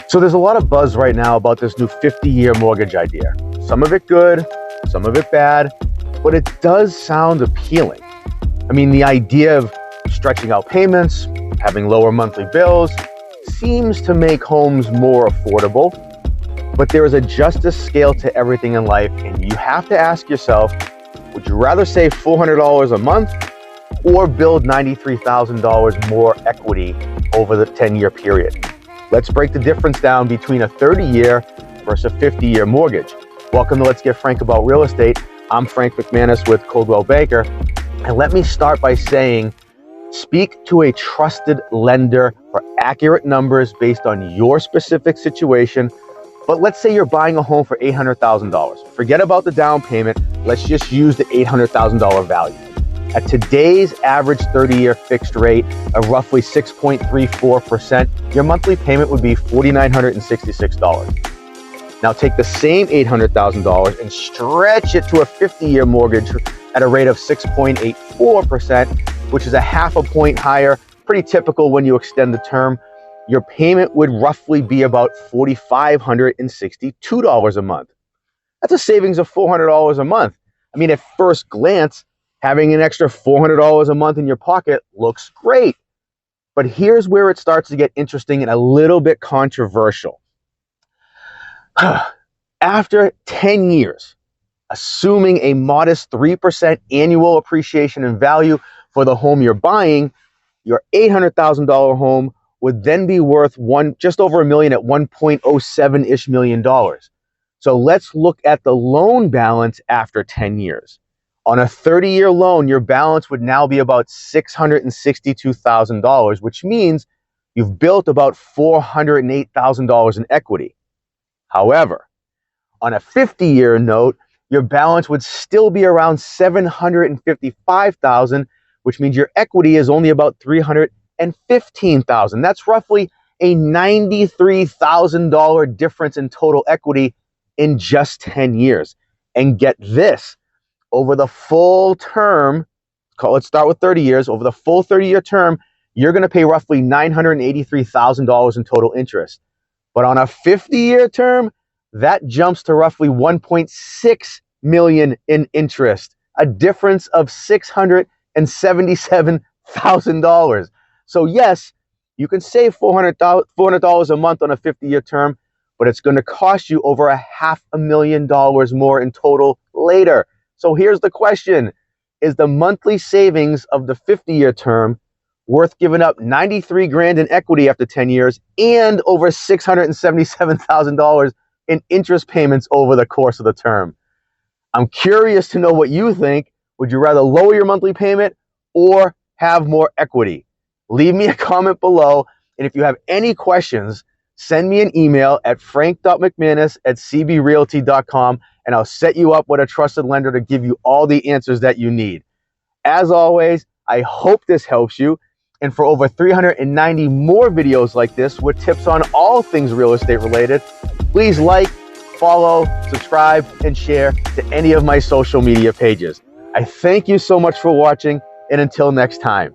So there's a lot of buzz right now about this new 50-year mortgage idea. Some of it good, some of it bad, but it does sound appealing. I mean, the idea of stretching out payments, having lower monthly bills, seems to make homes more affordable. But there is a justice scale to everything in life, and you have to ask yourself, would you rather save $400 a month or build $93,000 more equity over the 10-year period? Let's break the difference down between a 30-year versus a 50-year mortgage. Welcome to Let's Get Frank About Real Estate. I'm Frank McManus with Coldwell Banker. And let me start by saying, speak to a trusted lender for accurate numbers based on your specific situation. But let's say you're buying a home for $800,000. Forget about the down payment. Let's just use the $800,000 value. At today's average 30-year fixed rate of roughly 6.34%, your monthly payment would be $4,966. Now take the same $800,000 and stretch it to a 50-year mortgage at a rate of 6.84%, which is a half a point higher, pretty typical when you extend the term. Your payment would roughly be about $4,562 a month. That's a savings of $400 a month. I mean, at first glance, having an extra $400 a month in your pocket looks great. But here's where it starts to get interesting and a little bit controversial. After 10 years, assuming a modest 3% annual appreciation in value for the home you're buying, your $800,000 home would then be worth just over $1 million at $1.07-ish million. So let's look at the loan balance after 10 years. On a 30-year loan, your balance would now be about $662,000, which means you've built about $408,000 in equity. However, on a 50-year note, your balance would still be around $755,000, which means your equity is only about $315,000. That's roughly a $93,000 difference in total equity in just 10 years. And get this, over the full term, let's start with 30 years, over the full 30-year term, you're going to pay roughly $983,000 in total interest. But on a 50-year term, that jumps to roughly $1.6 million in interest, a difference of $677,000. So yes, you can save $400 a month on a 50-year term, but it's going to cost you over $500,000 more in total later. So here's the question. Is the monthly savings of the 50-year term worth giving up $93,000 in equity after 10 years and over $677,000 in interest payments over the course of the term? I'm curious to know what you think. Would you rather lower your monthly payment or have more equity? Leave me a comment below. And if you have any questions, send me an email at frank.mcmanus@cbrealty.com, and I'll set you up with a trusted lender to give you all the answers that you need. As always, I hope this helps you. And for over 390 more videos like this with tips on all things real estate related, please like, follow, subscribe, and share to any of my social media pages. I thank you so much for watching, and until next time.